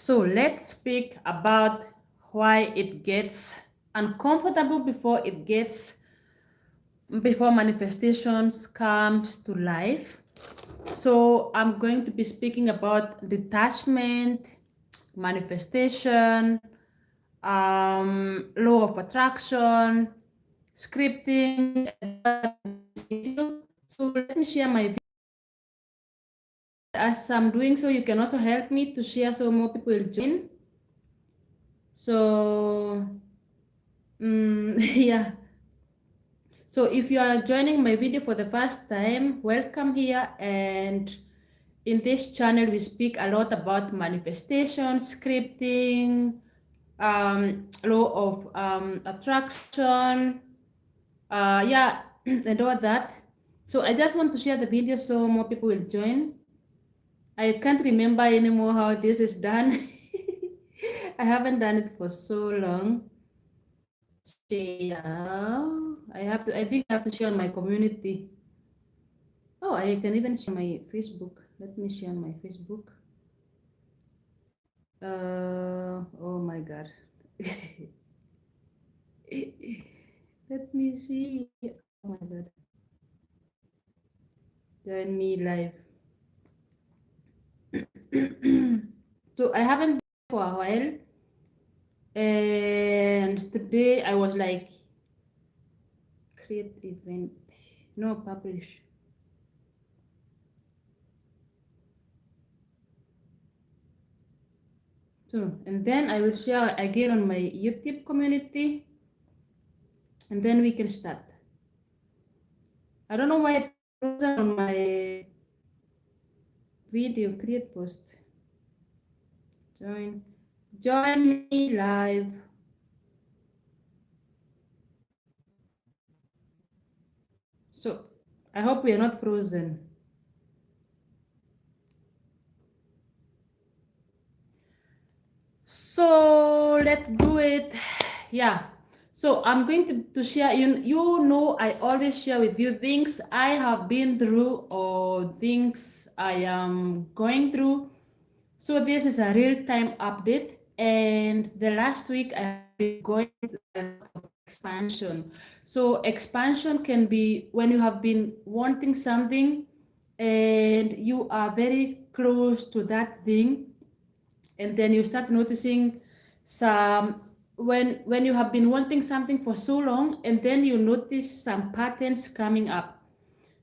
So let's speak about why it gets uncomfortable before manifestations comes to life. So I'm going to be speaking about detachment, manifestation, law of attraction, scripting, and video. So let me share my video. As I'm doing so, you can also help me to share so more people will join. So yeah. So if you are joining my video for the first time, welcome here. And in this channel, we speak a lot about manifestation, scripting, law of attraction, yeah, and all that. So I just want to share the video so more people will join. I can't remember anymore how this is done. I haven't done it for so long. Share. I think I have to share on my community. Oh, I can even share my Facebook. Let me share on my Facebook. Oh my God. Let me see. Oh my God. Join me live. So I haven't been for a while, and today I was like, create event, no publish. So and then I will share again on my YouTube community, and then we can start. I don't know why it's frozen on my video create post. Join me live. So I hope we are not frozen. So let's do it. Yeah. So I'm going to share, you know, I always share with you things I have been through or things I am going through. So this is a real-time update. And the last week I have been going through a lot of expansion. So expansion can be when you have been wanting something and you are very close to that thing, and then you start noticing some when you have been wanting something for so long, and then you notice some patterns coming up.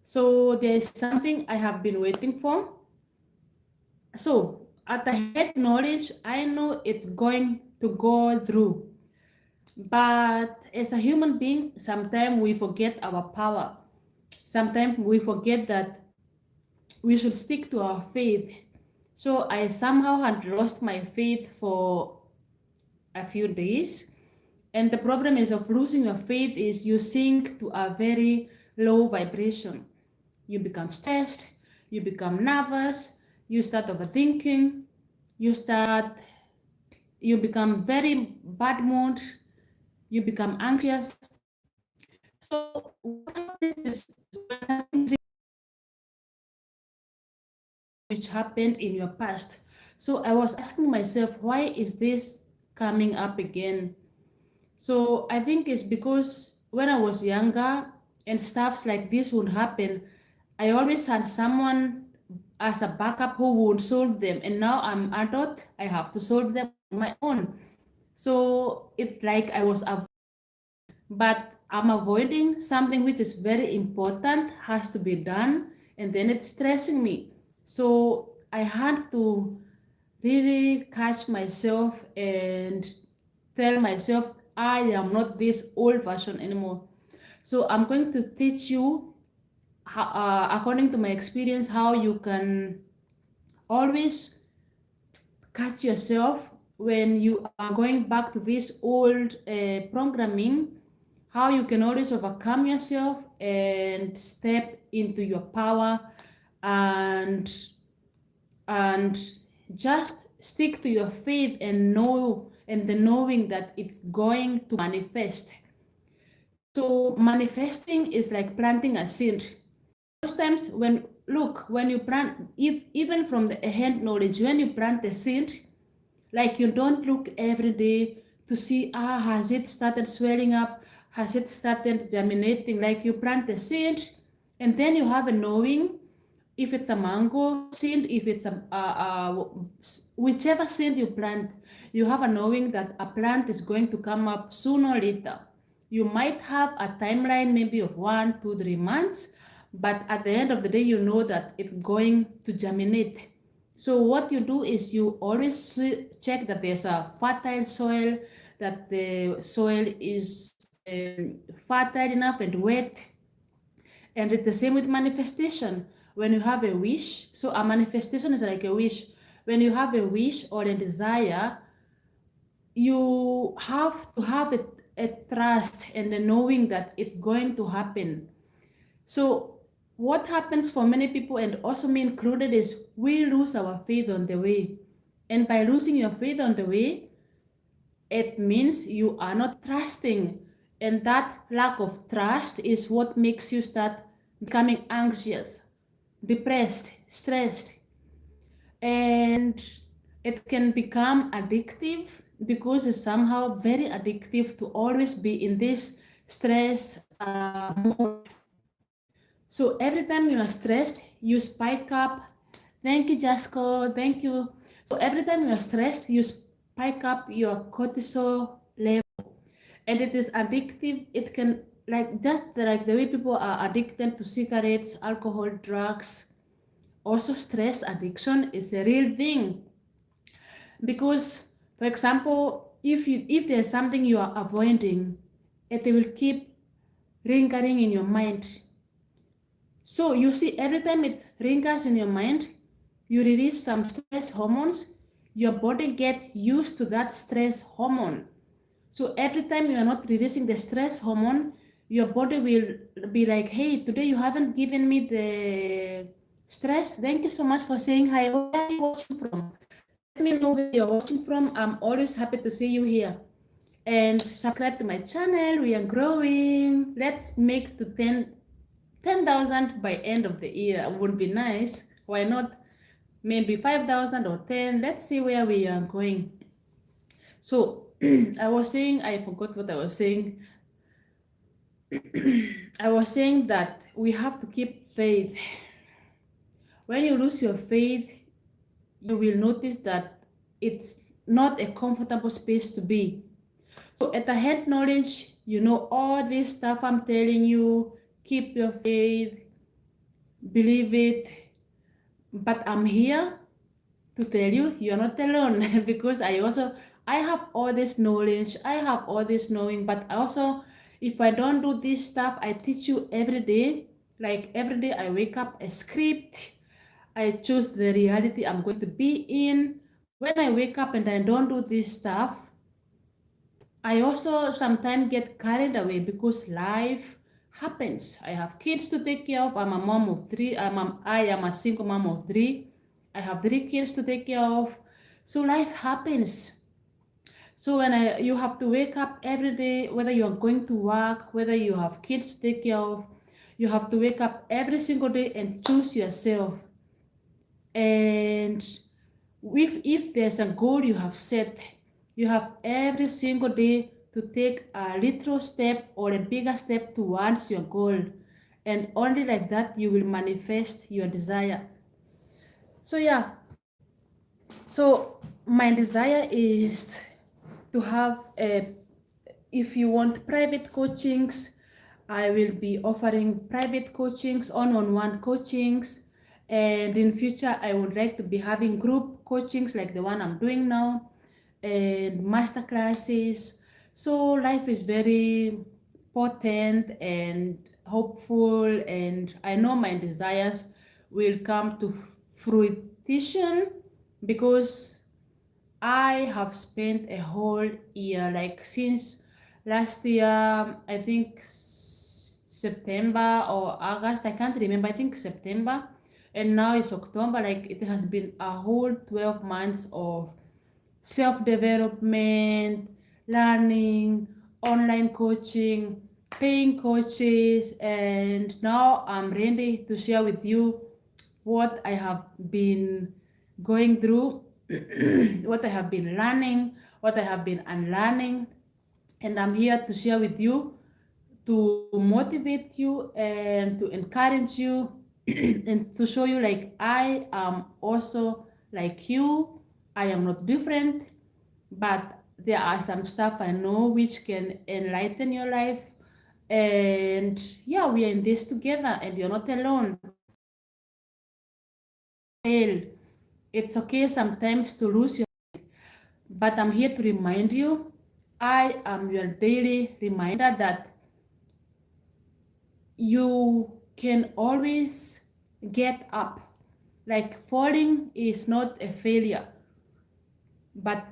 So there is something I have been waiting for. So at the head knowledge, I know it's going to go through, but as a human being, sometimes we forget our power. Sometimes we forget that we should stick to our faith. So I somehow had lost my faith for a few days. And the problem is of losing your faith is you sink to a very low vibration. You become stressed, you become nervous, you start overthinking, you start you become very bad mood, you become anxious. So what happens is when something which happened in your past. So I was asking myself, why is this coming up again? So I think it's because when I was younger and stuffs like this would happen, I always had someone as a backup who would solve them. And now I'm adult, I have to solve them on my own. So it's like but I'm avoiding something which is very important, has to be done, and then it's stressing me. So I had to really catch myself and tell myself I am not this old version anymore. So I'm going to teach you, according to my experience, how you can always catch yourself when you are going back to this old programming, how you can always overcome yourself and step into your power, and and just stick to your faith and know, and the knowing that it's going to manifest. So manifesting is like planting a seed. Most times when you plant, if even from the hand knowledge, when you plant a seed, Like you don't look every day to see, has it started swelling up? Has it started germinating? Like you plant a seed and then you have a knowing if it's a mango seed, if it's whichever seed you plant, you have a knowing that a plant is going to come up sooner or later. You might have a timeline maybe of 1, 2, 3 months, but at the end of the day, you know that it's going to germinate. So what you do is you always check that there's a fertile soil, that the soil is fertile enough and wet. And it's the same with manifestation. When you have a wish, so a manifestation is like a wish. When you have a wish or a desire, you have to have a trust and a knowing that it's going to happen. So what happens for many people, and also me included, is we lose our faith on the way. And by losing your faith on the way, it means you are not trusting. And that lack of trust is what makes you start becoming anxious, depressed, stressed. And it can become addictive because it's somehow very addictive to always be in this stress mode. So every time you are stressed, you spike up. Thank you, Jasco. Thank you. So every time you are stressed, you spike up your cortisol level, and it is addictive. It can, like, just like the way people are addicted to cigarettes, alcohol, drugs. Also, stress addiction is a real thing because, for example, if there's something you are avoiding, it will keep lingering in your mind. So you see, every time it lingers in your mind, you release some stress hormones. Your body get used to that stress hormone. So every time you are not releasing the stress hormone, your body will be like, hey, today you haven't given me the stress. Thank you so much for saying hi. Where are you watching from? Let me know where you're watching from. I'm always happy to see you here. And subscribe to my channel. We are growing. Let's make to 10,000 by end of the year. Would be nice. Why not? Maybe 5,000 or 10. Let's see where we are going. So I was saying, I forgot what I was saying. I was saying that we have to keep faith. When you lose your faith, you will notice that it's not a comfortable space to be. So at the head knowledge, you know all this stuff I'm telling you. Keep your faith, believe it. But I'm here to tell you you're not alone because I have all this knowledge, I have all this knowing, but also if I don't do this stuff I teach you every day, like every day I wake up a script, I choose the reality I'm going to be in. When I wake up and I don't do this stuff, I also sometimes get carried away because life happens. I have kids to take care of. I'm a mom of three. I am a single mom of three. I have 3 kids to take care of. So life happens. So when you have to wake up every day, whether you are going to work, whether you have kids to take care of, you have to wake up every single day and choose yourself. And if there's a goal you have set, you have every single day to take a little step or a bigger step towards your goal. And only like that you will manifest your desire. So yeah, so my desire is to have if you want private coachings, I will be offering private coachings, one-on-one coachings, and in future I would like to be having group coachings like the one I'm doing now, and master classes. So life is very potent and hopeful, and I know my desires will come to fruition because I have spent a whole year, like since last year, I think September or August, I can't remember, I think September, and now it's October. Like it has been a whole 12 months of self-development, learning, online coaching, paying coaches, and now I'm ready to share with you what I have been going through. what I have been learning, what I have been unlearning, and I'm here to share with you, to motivate you and to encourage you and to show you like I am also like you. I am not different, but there are some stuff I know which can enlighten your life. And yeah, we are in this together and you're not alone. It's okay sometimes to lose your, but I'm here to remind you, I am your daily reminder that you can always get up. Like falling is not a failure, but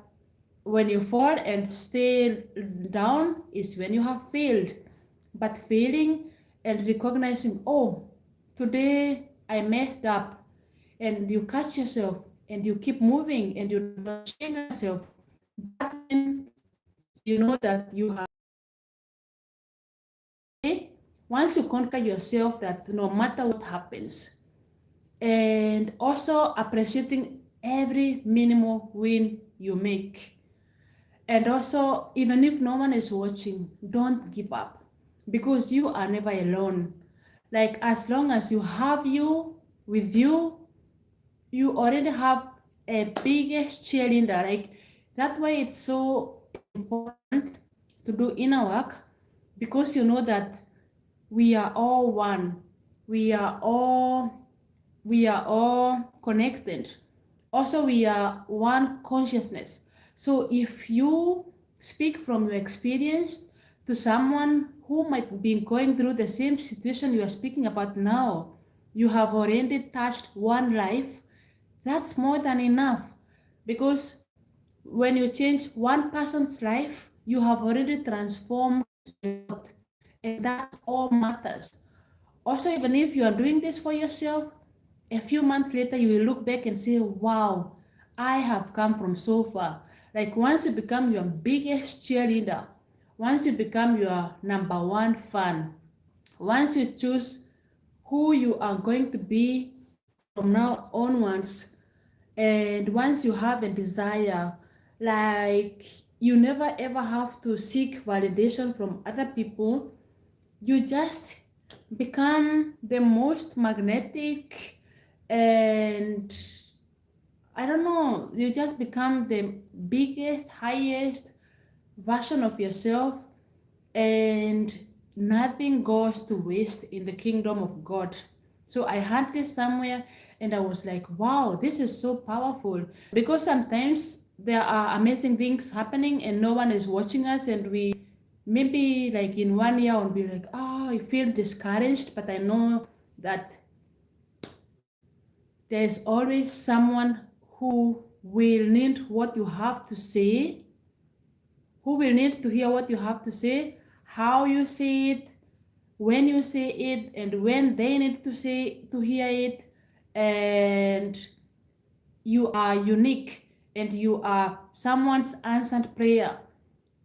when you fall and stay down is when you have failed. But failing and recognizing, oh, today I messed up, and you catch yourself and you keep moving and you don't shame yourself, that's when you know that you have. Once you conquer yourself, that no matter what happens, and also appreciating every minimal win you make. And also, even if no one is watching, don't give up because you are never alone. Like, as long as you have you with you, you already have a biggest cheerleader. Like, that's why it's so important to do inner work, because you know that we are all one. We are all connected. Also, we are one consciousness. So if you speak from your experience to someone who might be going through the same situation you are speaking about now, you have already touched one life. That's more than enough, because when you change one person's life, you have already transformed a lot, and that all matters. Also, even if you are doing this for yourself, a few months later you will look back and say, wow, I have come from so far. Like, once you become your biggest cheerleader, once you become your number one fan, once you choose who you are going to be from now onwards, and once you have a desire, like, you never ever have to seek validation from other people. You just become the most magnetic, and I don't know, you just become the biggest, highest version of yourself, and nothing goes to waste in the kingdom of God. So I had this somewhere and I was like, wow, this is so powerful, because sometimes there are amazing things happening and no one is watching us, and we maybe like in 1 year will be like, oh, I feel discouraged, but I know that there's always someone who will need what you have to say, who will need to hear what you have to say, how you say it, when you say it, and when they need to say to hear it. And you are unique, and you are someone's answered prayer.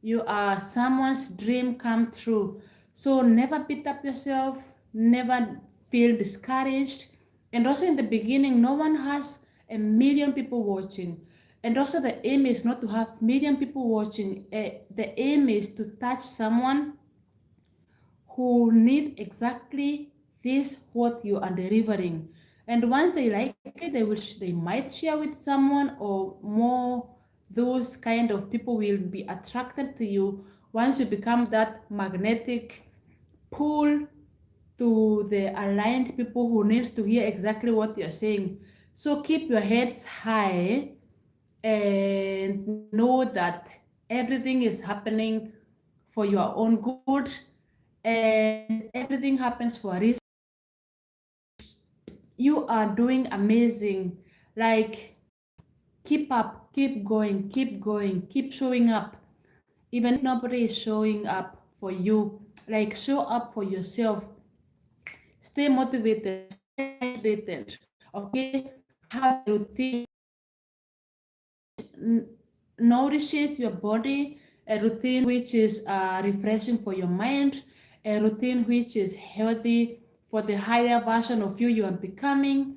You are someone's dream come true. So never beat up yourself, never feel discouraged. And also, in the beginning, no one has a million people watching. And also, the aim is not to have million people watching. The aim is to touch someone who need exactly this what you are delivering. And once they like it, they might share with someone, or more, those kind of people will be attracted to you once you become that magnetic pull to the aligned people who need to hear exactly what you're saying. So keep your heads high and know that everything is happening for your own good, and everything happens for a reason. You are doing amazing. Like, keep up, keep going, keep showing up. Even if nobody is showing up for you, like, show up for yourself. Stay motivated, stay hydrated, okay? Have a routine nourishes your body, a routine which is refreshing for your mind, a routine which is healthy for the higher version of you are becoming,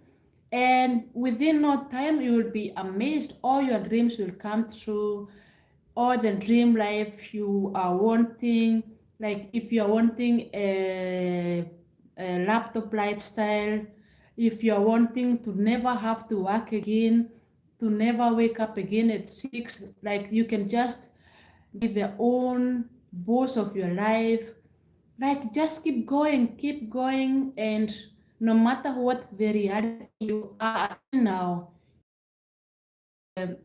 And within no time, you will be amazed. All your dreams will come true. All the dream life you are wanting, like if you are wanting a laptop lifestyle, if you are wanting to never have to work again, to never wake up again at 6, like you can just be the own boss of your life, like just keep going, and no matter what the reality you are in now, um,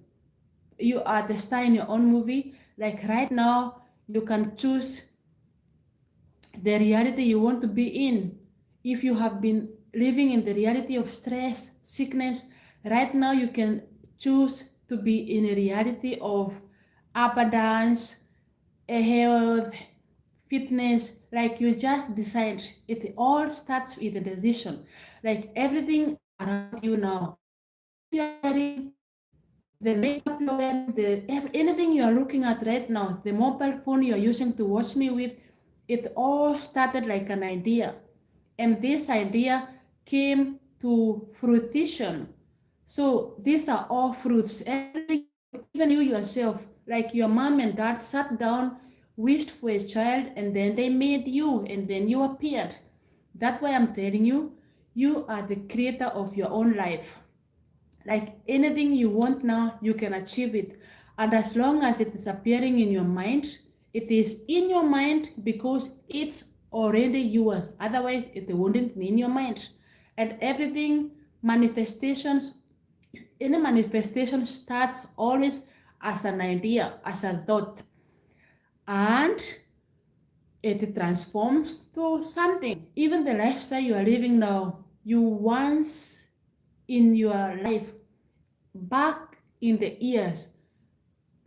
you are the star in your own movie. Like right now, you can choose the reality you want to be in. If you have been living in the reality of stress, sickness, right now you can choose to be in a reality of abundance, health, fitness. Like you just decide. It all starts with a decision. Like everything around you now, you're wearing, the makeup you're wearing, anything you are looking at right now, the mobile phone you're using to watch me with, it all started like an idea. And this idea came to fruition. So these are all fruits. Everything, even you yourself, like your mom and dad sat down, wished for a child, and then they made you, and then you appeared. That's why I'm telling you, you are the creator of your own life. Like anything you want now, you can achieve it. And as long as it is appearing in your mind, it is in your mind because it's already yours. Otherwise, it wouldn't be in your mind. And everything, manifestations, any manifestation starts always as an idea, as a thought. And it transforms to something. Even the lifestyle you are living now, you once in your life, back in the years,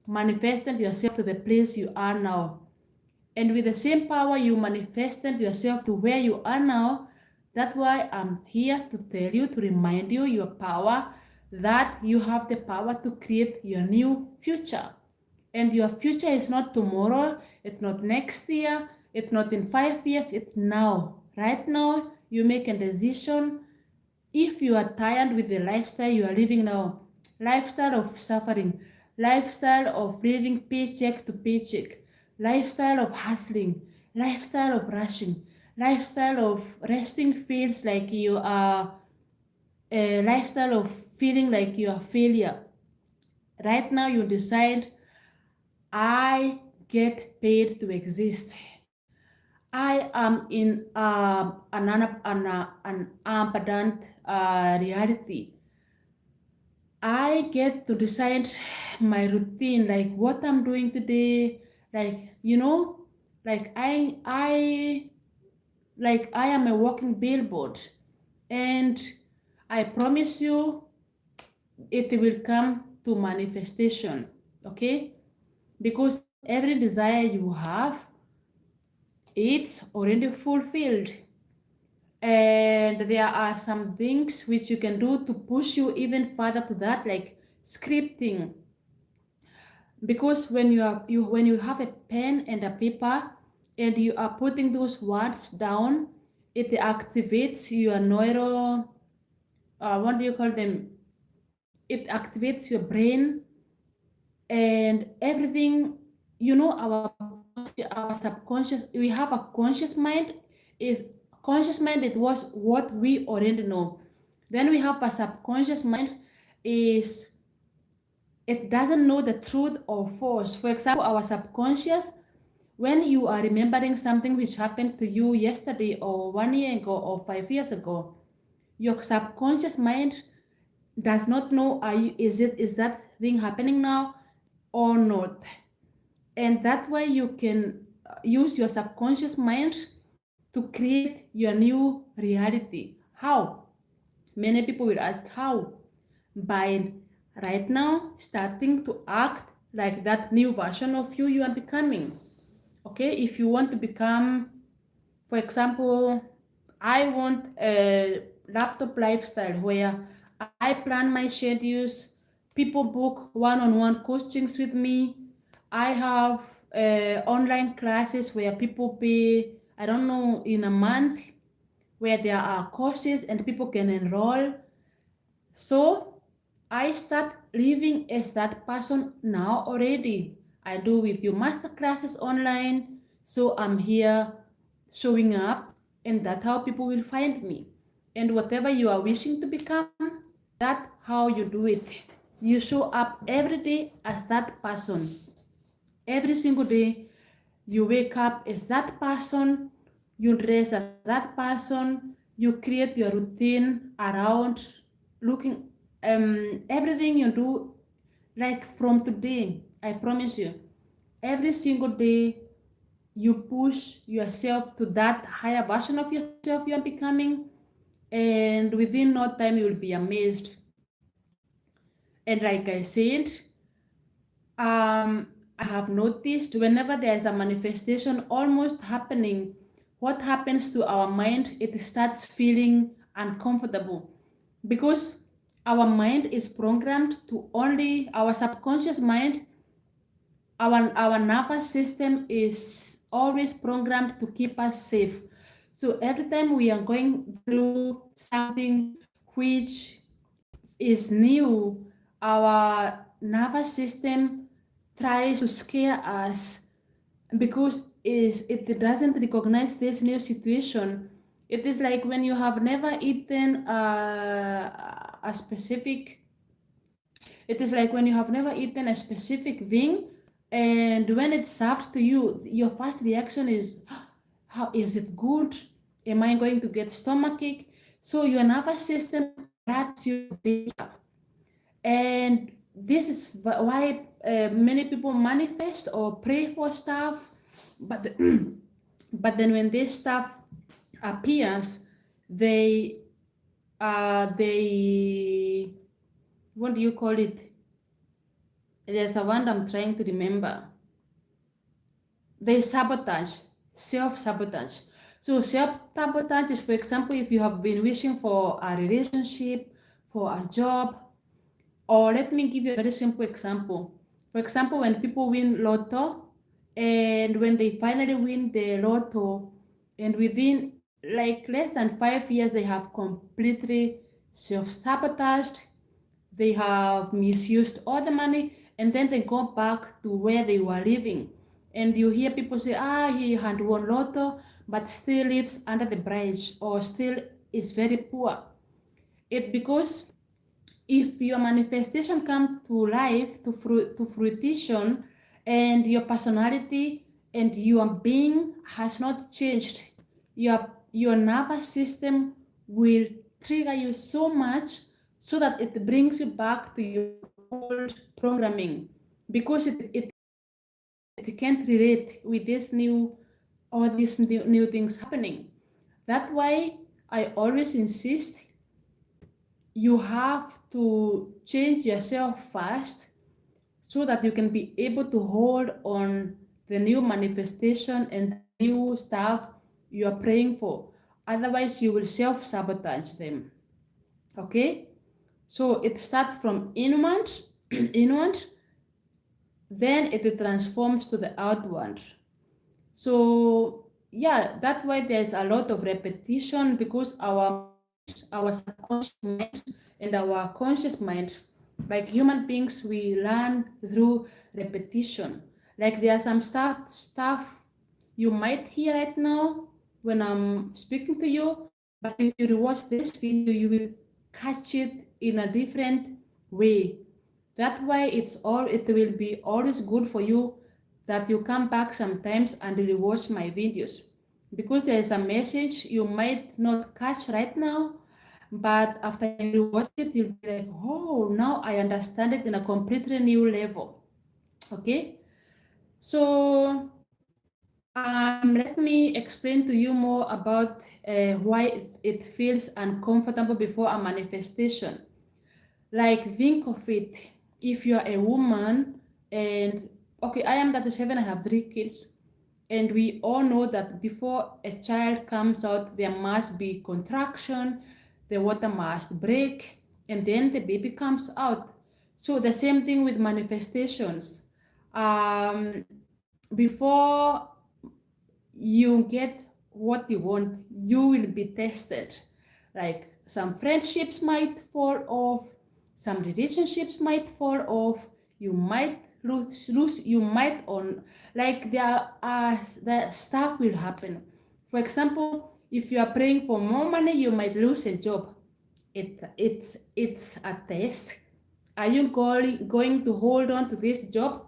manifested yourself to the place you are now. And with the same power you manifested yourself to where you are now, that's why I'm here to tell you, to remind you your power, that you have the power to create your new future. And your future is not tomorrow, it's not next year, it's not in 5 years, it's now. Right now, you make a decision. If you are tired with the lifestyle you are living now, lifestyle of suffering, lifestyle of living paycheck to paycheck, lifestyle of hustling, lifestyle of rushing, lifestyle of resting feels like you are, a lifestyle of feeling like you are failure. Right now you decide, I get paid to exist. I am in an abundant reality. I get to decide my routine, like what I'm doing today, like like I am a walking billboard, and I promise you it will come to manifestation, okay? Because every desire you have, it's already fulfilled. And there are some things which you can do to push you even further to that, like scripting. Because when you have a pen and a paper and you are putting those words down, it activates your neuro, what do you call them, it activates your brain and everything. Our subconscious, we have a conscious mind. Is conscious mind, it was what we already know. Then we have a subconscious mind, is it doesn't know the truth or false. For example, our subconscious, when you are remembering something which happened to you yesterday or 1 year ago or 5 years ago, your subconscious mind does not know, is that thing happening now or not. And that way you can use your subconscious mind to create your new reality. How? Many people will ask how. By right now starting to act like that new version of you are becoming. Okay, if you want to become, for example, I want a laptop lifestyle where I plan my schedules, people book one-on-one coachings with me. I have online classes where people pay, I don't know, in a month, where there are courses and people can enroll. So I start living as that person now already. I do with you master classes online. So I'm here showing up, and that's how people will find me. And whatever you are wishing to become, that's how you do it. You show up every day as that person. Every single day, you wake up as that person, you dress as that person, you create your routine around looking everything you do like from today. I promise you, every single day you push yourself to that higher version of yourself you are becoming, and within no time you will be amazed. And like I said, I have noticed whenever there is a manifestation almost happening, what happens to our mind? It starts feeling uncomfortable because our mind is programmed to only our subconscious mind. Our nervous system is always programmed to keep us safe. So every time we are going through something which is new, our nervous system tries to scare us because it doesn't recognize this new situation. It is like when you have never eaten a specific, it is like when you have never eaten a specific thing, and when it's served to you, your first reaction is, how is it good? Am I going to get stomachache? So your nervous system alerts you to danger. And this is why many people manifest or pray for stuff, but but then when this stuff appears, they they, what do you call it? There's a word I'm trying to remember. They sabotage, self-sabotage. So self-sabotage is, for example, if you have been wishing for a relationship, for a job, or let me give you a very simple example. For example, when people win lotto, and when they finally win the lotto, and within like less than 5 years, they have completely self-sabotaged, they have misused all the money, and then they go back to where they were living. And you hear people say, he had won lotto, but still lives under the bridge or still is very poor. It because if your manifestation come to life, to fruition, and your personality and your being has not changed, your nervous system will trigger you so much so that it brings you back to your old programming because it can't relate with this new, all these new things happening. That's why I always insist you have to change yourself fast so that you can be able to hold on the new manifestation and new stuff you are praying for. Otherwise, you will self sabotage them. Okay? So it starts from inward, inward, then it transforms to the outward. So yeah, that's why there's a lot of repetition because our subconscious mind and our conscious mind, like human beings, we learn through repetition. Like there are some stuff you might hear right now when I'm speaking to you, but if you watch this video, you will catch it in a different way. That's why it will be always good for you that you come back sometimes and rewatch my videos because there is a message you might not catch right now, but after you watch it, you'll be like, oh, now I understand it in a completely new level. Okay, so let me explain to you more about why it feels uncomfortable before a manifestation. Like, think of it. If you're a woman, and okay, I am 37, I have 3 kids, and we all know that before a child comes out, there must be contraction, the water must break, and then the baby comes out. So, the same thing with manifestations. Um, Before you get what you want, you will be tested. Like some friendships might fall off, some relationships might fall off, you might lose you might on, like there are that stuff will happen. For example, if you are praying for more money, you might lose a job. It's a test. Are you going to hold on to this job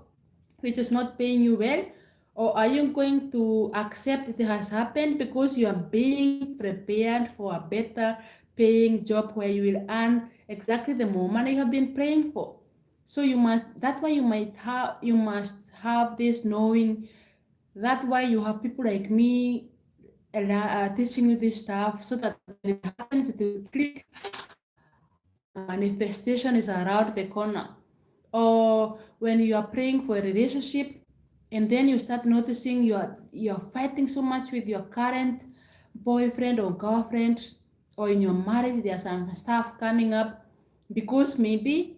which is not paying you well, or are you going to accept it has happened because you are being prepared for a better paying job where you will earn exactly the more money you have been praying for? So you must, that's why you must have this knowing. That's why you have people like me teaching you this stuff, so that when it happens, it will click. Manifestation is around the corner. Or when you are praying for a relationship, and then you start noticing you're fighting so much with your current boyfriend or girlfriend, or in your marriage there's some stuff coming up, because maybe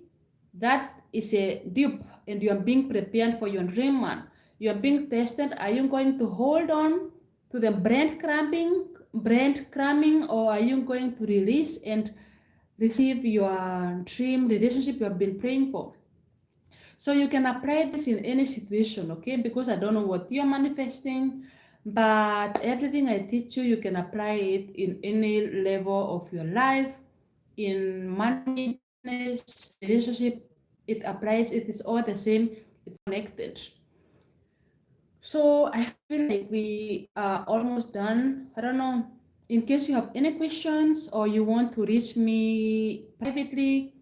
that is a dupe and you are being prepared for your dream man. You are being tested. Are you going to hold on to the breadcrumbing, or are you going to release and receive your dream relationship you have been praying for? So you can apply this in any situation, okay? Because I don't know what you're manifesting, but everything I teach you, you can apply it in any level of your life, in money, business, relationship. It applies, it is all the same, it's connected. So I feel like we are almost done. I don't know. In case you have any questions or you want to reach me privately,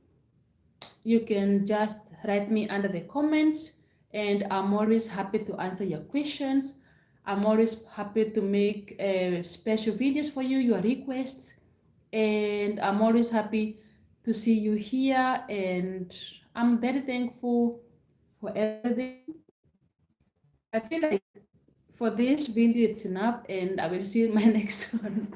you can just write me under the comments, and I'm always happy to answer your questions. I'm always happy to make special videos for you, your requests, and I'm always happy to see you here, and I'm very thankful for everything. I feel like for this video it's enough, and I will see you in my next one.